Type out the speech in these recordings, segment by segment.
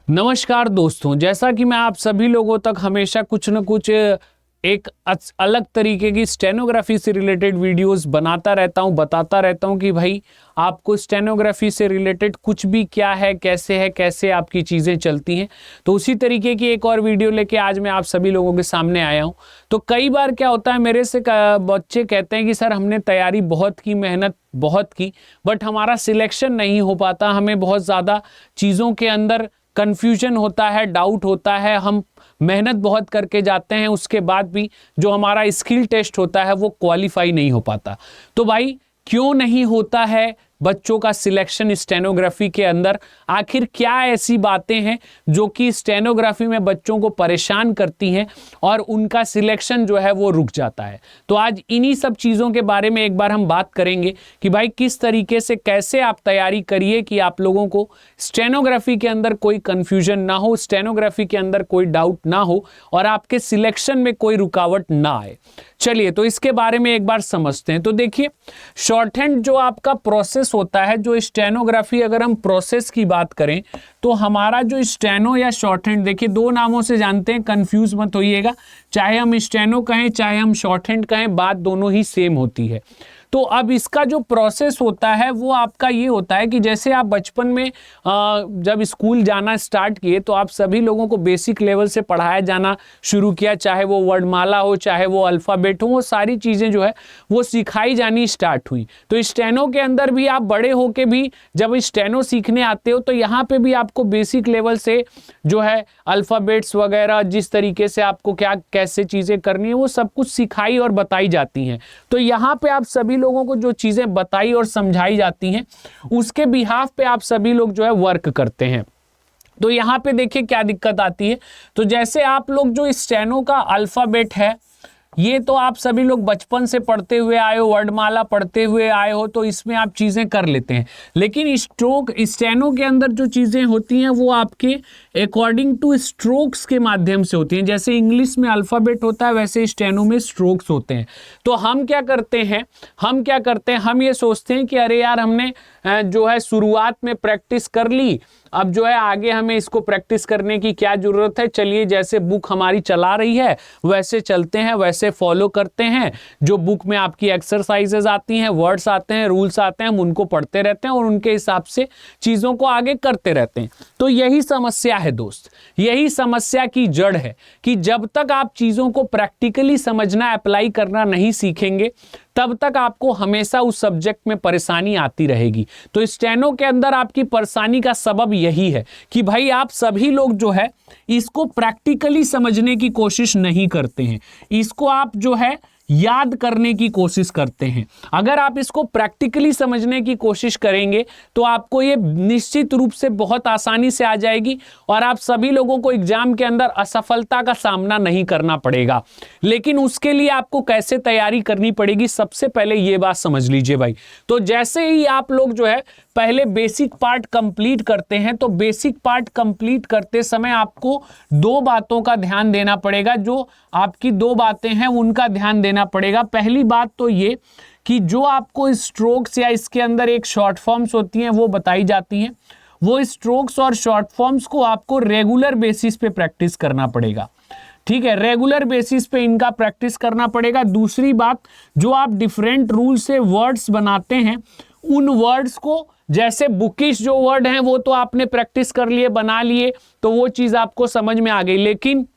नमस्कार दोस्तों, जैसा कि मैं आप सभी लोगों तक हमेशा कुछ न कुछ एक अलग तरीके की स्टेनोग्राफी से रिलेटेड वीडियोस बनाता रहता हूं, बताता रहता हूं कि भाई आपको स्टेनोग्राफी से रिलेटेड कुछ भी क्या है, कैसे आपकी चीज़ें चलती हैं। तो उसी तरीके की एक और वीडियो लेके आज मैं आप सभी लोगों के सामने आया हूं। तो कई बार क्या होता है, मेरे से बच्चे कहते हैं कि सर हमने तैयारी बहुत की, मेहनत बहुत की, बट हमारा सिलेक्शन नहीं हो पाता, हमें बहुत ज़्यादा चीज़ों के अंदर कन्फ्यूजन होता है, डाउट होता है, हम मेहनत बहुत करके जाते हैं, उसके बाद भी जो हमारा स्किल टेस्ट होता है वो क्वालिफाई नहीं हो पाता। तो भाई क्यों नहीं होता है बच्चों का सिलेक्शन स्टेनोग्राफी के अंदर? आखिर क्या ऐसी बातें हैं जो कि स्टेनोग्राफी में बच्चों को परेशान करती हैं और उनका सिलेक्शन जो है वो रुक जाता है? तो आज इन्हीं सब चीज़ों के बारे में एक बार हम बात करेंगे कि भाई किस तरीके से, कैसे आप तैयारी करिए कि आप लोगों को स्टेनोग्राफी के अंदर कोई कंफ्यूजन ना हो, स्टेनोग्राफी के अंदर कोई डाउट ना हो और आपके सिलेक्शन में कोई रुकावट ना आए। चलिए, तो इसके बारे में एक बार समझते हैं। तो देखिए, शॉर्ट हैंड जो आपका प्रोसेस होता है, जो स्टेनोग्राफी, अगर हम प्रोसेस की बात करें तो हमारा जो स्टेनो या शॉर्ट हैंड, देखिए दो नामों से जानते हैं, कंफ्यूज मत होइएगा। चाहे हम स्टेनो कहें चाहे हम शॉर्ट हैंड कहें, बात दोनों ही सेम होती है। तो अब इसका जो प्रोसेस होता है वो आपका ये होता है कि जैसे आप बचपन में जब स्कूल जाना स्टार्ट किए तो आप सभी लोगों को बेसिक लेवल से पढ़ाया जाना शुरू किया, चाहे वो वर्डमाला हो, चाहे वो अल्फ़ाबेट हो, वो सारी चीज़ें जो है वो सिखाई जानी स्टार्ट हुई। तो स्टेनो के अंदर भी आप बड़े होके भी जब स्टेनो सीखने आते हो तो यहाँ पे भी आपको बेसिक लेवल से जो है अल्फ़ाबेट्स वगैरह, जिस तरीके से आपको क्या कैसे चीज़ें करनी है, वो सब कुछ सिखाई और बताई जाती हैं। तो यहाँ पे आप सभी लोगों को जो चीजें बताई और समझाई जाती हैं उसके बिहाफ पे आप सभी लोग जो है वर्क करते हैं। तो यहाँ पे देखिए क्या दिक्कत आती है। तो जैसे आप लोग जो स्टेनो का अल्फाबेट है, ये तो आप सभी लोग बचपन से पढ़ते हुए आए हो, वर्डमाला पढ़ते हुए आए हो, तो इसमें आप चीज़ें कर लेते हैं। लेकिन स्टेनो के अंदर जो चीज़ें होती हैं वो आपके अकॉर्डिंग टू स्ट्रोक्स के माध्यम से होती हैं। जैसे इंग्लिश में अल्फ़ाबेट होता है, वैसे स्टेनो में स्ट्रोक्स होते हैं। तो हम क्या करते हैं, हम ये सोचते हैं कि अरे यार, हमने जो है शुरुआत में प्रैक्टिस कर ली, अब जो है आगे हमें इसको प्रैक्टिस करने की क्या ज़रूरत है, चलिए जैसे बुक हमारी चला रही है वैसे चलते हैं, वैसे फॉलो करते हैं। जो बुक में आपकी एक्सरसाइजेज आती हैं, वर्ड्स आते हैं, रूल्स आते हैं, हम उनको पढ़ते रहते हैं और उनके हिसाब से चीज़ों को आगे करते रहते हैं। तो यही समस्या है दोस्त, यही समस्या की जड़ है कि जब तक आप चीज़ों को प्रैक्टिकली समझना, अप्लाई करना नहीं सीखेंगे, तब तक आपको हमेशा उस सब्जेक्ट में परेशानी आती रहेगी। तो स्टेनो के अंदर आपकी परेशानी का सबब यही है कि भाई आप सभी लोग जो है इसको प्रैक्टिकली समझने की कोशिश नहीं करते हैं, इसको आप जो है याद करने की कोशिश करते हैं। अगर आप इसको प्रैक्टिकली समझने की कोशिश करेंगे तो आपको ये निश्चित रूप से बहुत आसानी से आ जाएगी और आप सभी लोगों को एग्जाम के अंदर असफलता का सामना नहीं करना पड़ेगा। लेकिन उसके लिए आपको कैसे तैयारी करनी पड़ेगी, सबसे पहले ये बात समझ लीजिए भाई। तो जैसे ही आप लोग जो है पहले बेसिक पार्ट कंप्लीट करते हैं, तो बेसिक पार्ट कंप्लीट करते समय आपको दो बातों का ध्यान देना पड़ेगा। जो आपकी दो बातें हैं उनका ध्यान देना पड़ेगा। पहली बात तो ये कि जो आपको स्ट्रोक्स या इसके अंदर एक शॉर्ट फॉर्म्स होती हैं वो बताई जाती हैं, वो स्ट्रोक्स और शॉर्ट फॉर्म्स को आपको रेगुलर बेसिस पे प्रैक्टिस करना पड़ेगा। ठीक है, रेगुलर बेसिस पे इनका प्रैक्टिस करना पड़ेगा। दूसरी बात, जो आप डिफरेंट रूल से वर्ड्स बनाते हैं, उन वर्ड्स को, जैसे बुकिश जो वर्ड हैं वो तो आपने प्रैक्टिस कर लिए, बना लिए, तो वो चीज़ आपको समझ में आ गई। लेकिन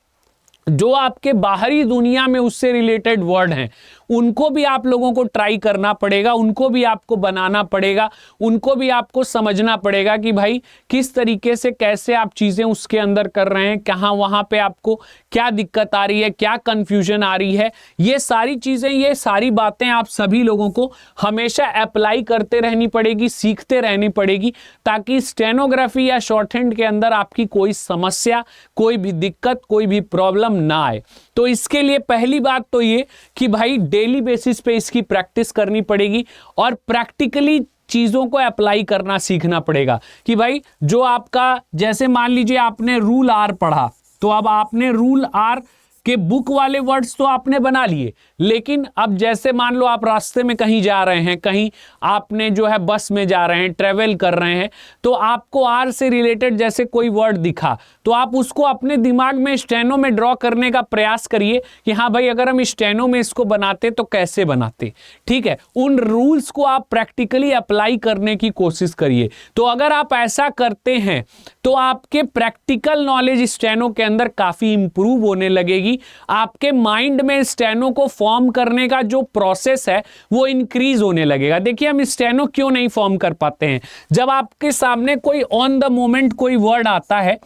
जो आपके बाहरी दुनिया में उससे रिलेटेड वर्ड हैं उनको भी आप लोगों को ट्राई करना पड़ेगा, उनको भी आपको बनाना पड़ेगा, उनको भी आपको समझना पड़ेगा कि भाई किस तरीके से, कैसे आप चीज़ें उसके अंदर कर रहे हैं, कहाँ वहाँ पे आपको क्या दिक्कत आ रही है, क्या कंफ्यूजन आ रही है। ये सारी चीज़ें, ये सारी बातें आप सभी लोगों को हमेशा अप्लाई करते रहनी पड़ेगी, सीखते रहनी पड़ेगी, ताकि स्टेनोग्राफी या शॉर्ट हैंड के अंदर आपकी कोई समस्या, कोई भी दिक्कत, कोई भी प्रॉब्लम ना आए। तो इसके लिए पहली बात तो ये कि भाई डेली बेसिस पे इसकी प्रैक्टिस करनी पड़ेगी और प्रैक्टिकली चीज़ों को अप्लाई करना सीखना पड़ेगा। कि भाई जो आपका, जैसे मान लीजिए आपने रूल आर पढ़ा, तो अब आपने रूल आर कि बुक वाले वर्ड्स तो आपने बना लिए, लेकिन अब जैसे मान लो आप रास्ते में कहीं जा रहे हैं, कहीं आपने जो है बस में जा रहे हैं, ट्रेवल कर रहे हैं, तो आपको आर से रिलेटेड जैसे कोई वर्ड दिखा तो आप उसको अपने दिमाग में स्टेनो में ड्रॉ करने का प्रयास करिए कि हाँ भाई अगर हम स्टेनो में इसको बनाते तो कैसे बनाते। ठीक है, उन रूल्स को आप प्रैक्टिकली अप्लाई करने की कोशिश करिए। तो अगर आप ऐसा करते हैं तो आपके प्रैक्टिकल नॉलेज स्टेनो के अंदर काफी इंप्रूव होने लगेगी। आपके माइंड में स्टेनो को फॉर्म करने का जो प्रोसेस है वो इंक्रीज होने लगेगा। देखिए हम स्टेनो क्यों नहीं फॉर्म कर पाते हैं, जब आपके सामने कोई ऑन द मोमेंट कोई वर्ड आता है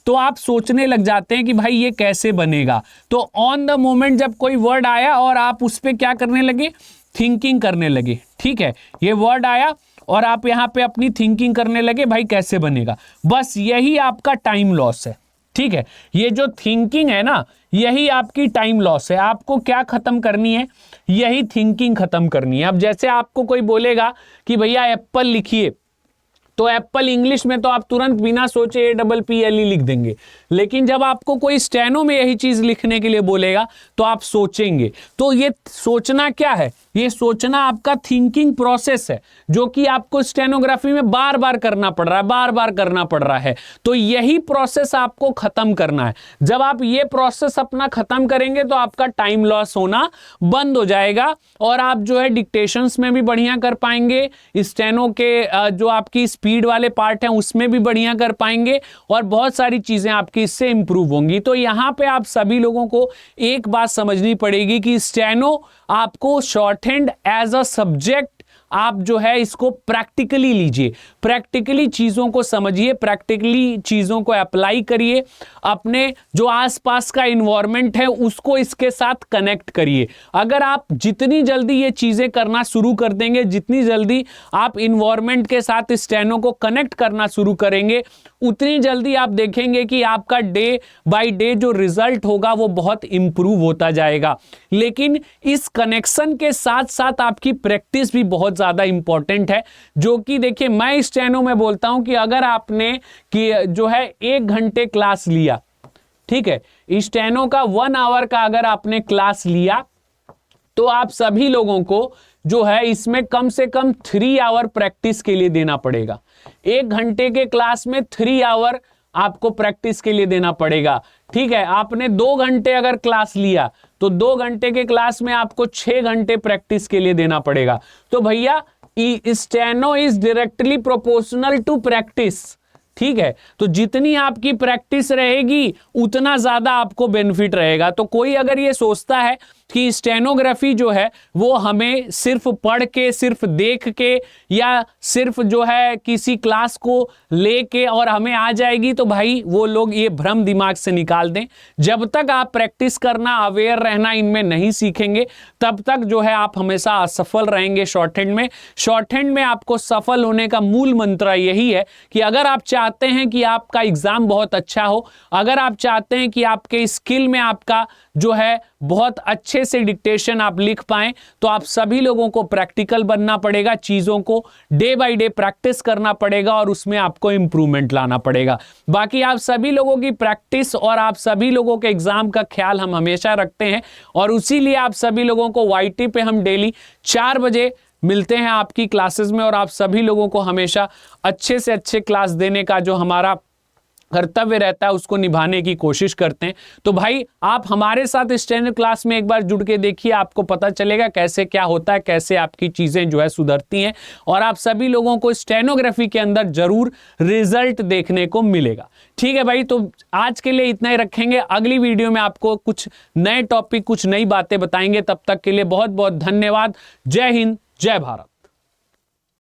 तो आप सोचने लग जाते हैं कि भाई ये कैसे बनेगा। तो ऑन द मोमेंट जब कोई वर्ड आया और आप उस पर क्या करने लगे, थिंकिंग करने लगे। ठीक है, ये वर्ड आया और आप यहां पे अपनी थिंकिंग करने लगे भाई कैसे बनेगा, बस यही आपका टाइम लॉस है। ठीक है, ये जो थिंकिंग है ना, यही आपकी टाइम लॉस है। आपको क्या खत्म करनी है, यही थिंकिंग खत्म करनी है। अब जैसे आपको कोई बोलेगा कि भैया एप्पल लिखिए, तो एप्पल इंग्लिश में तो आप तुरंत बिना सोचे APPLE लिख देंगे, लेकिन जब आपको कोई स्टेनो में यही चीज लिखने के लिए बोलेगा तो आप सोचेंगे। तो ये सोचना क्या है, ये सोचना आपका थिंकिंग प्रोसेस है, जो कि आपको स्टेनोग्राफी में बार बार करना पड़ रहा है, बार बार करना पड़ रहा है। तो यही प्रोसेस आपको खत्म करना है। जब आप ये प्रोसेस अपना खत्म करेंगे तो आपका टाइम लॉस होना बंद हो जाएगा और आप जो है डिक्टेशंस में भी बढ़िया कर पाएंगे, स्टेनो के जो आपकी स्पीड वाले पार्ट हैं उसमें भी बढ़िया कर पाएंगे और बहुत सारी चीजें आपकी इससे इंप्रूव होंगी। तो यहां पे आप सभी लोगों को एक बात समझनी पड़ेगी कि स्टेनो आपको shorthand as a subject आप जो है इसको प्रैक्टिकली लीजिए, प्रैक्टिकली चीजों को समझिए, प्रैक्टिकली चीजों को अप्लाई करिए, अपने जो आसपास का इन्वायरमेंट है उसको इसके साथ कनेक्ट करिए। अगर आप जितनी जल्दी ये चीजें करना शुरू कर देंगे, जितनी जल्दी आप इन्वायरमेंट के साथ स्टेनो को कनेक्ट करना शुरू करेंगे, उतनी जल्दी आप देखेंगे कि आपका डे बाय डे जो रिजल्ट होगा वो बहुत इंप्रूव होता जाएगा। लेकिन इस कनेक्शन के साथ साथ आपकी प्रैक्टिस भी बहुत ज्यादा इंपॉर्टेंट है, जो कि देखिए मैं स्टेनो में बोलता हूं कि अगर आपने कि जो है 1 घंटे क्लास लिया, ठीक है, स्टेनो का 1 आवर का अगर आपने क्लास लिया तो आप सभी लोगों को जो है इसमें कम से कम 3 आवर प्रैक्टिस के लिए देना पड़ेगा। 1 घंटे के क्लास में 3 आवर आपको प्रैक्टिस के लिए देना पड़ेगा। ठीक है, आपने 2 घंटे अगर क्लास लिया तो 2 घंटे के क्लास में आपको 6 घंटे प्रैक्टिस के लिए देना पड़ेगा। तो भैया steno is directly proportional to practice. ठीक है, तो जितनी आपकी प्रैक्टिस रहेगी उतना ज्यादा आपको बेनिफिट रहेगा। तो कोई अगर ये सोचता है कि स्टेनोग्राफी जो है वो हमें सिर्फ पढ़ के, सिर्फ देख के या सिर्फ जो है किसी क्लास को लेके और हमें आ जाएगी, तो भाई वो लोग ये भ्रम दिमाग से निकाल दें। जब तक आप प्रैक्टिस करना, अवेयर रहना इनमें नहीं सीखेंगे, तब तक जो है आप हमेशा असफल रहेंगे शॉर्ट हैंड में। शॉर्ट हैंड में आपको सफल होने का मूल मंत्र यही है कि अगर आप चाहते हैं कि आपका एग्जाम बहुत अच्छा हो, अगर आप चाहते हैं कि आपके स्किल में आपका जो है बहुत अच्छे से डिक्टेशन आप लिख पाएं, तो आप सभी लोगों को प्रैक्टिकल बनना पड़ेगा, चीजों को डे बाय डे प्रैक्टिस करना पड़ेगा और उसमें आपको इंप्रूवमेंट लाना पड़ेगा। बाकी आप सभी लोगों की प्रैक्टिस और आप सभी लोगों के एग्जाम का ख्याल हम हमेशा रखते हैं और उसीलिए आप सभी लोगों को YT पे हम डेली 4 बजे मिलते हैं आपकी क्लासेस में और आप सभी लोगों को हमेशा अच्छे से अच्छे क्लास देने का जो हमारा कर्तव्य रहता है उसको निभाने की कोशिश करते हैं। तो भाई आप हमारे साथ स्टेनो क्लास में एक बार जुड़ के देखिए, आपको पता चलेगा कैसे क्या होता है, कैसे आपकी चीजें जो है सुधरती हैं और आप सभी लोगों को स्टेनोग्राफी के अंदर जरूर रिजल्ट देखने को मिलेगा। ठीक है भाई, तो आज के लिए इतना ही रखेंगे। अगली वीडियो में आपको कुछ नए टॉपिक, कुछ नई बातें बताएंगे। तब तक के लिए बहुत बहुत धन्यवाद। जय हिंद, जय भारत।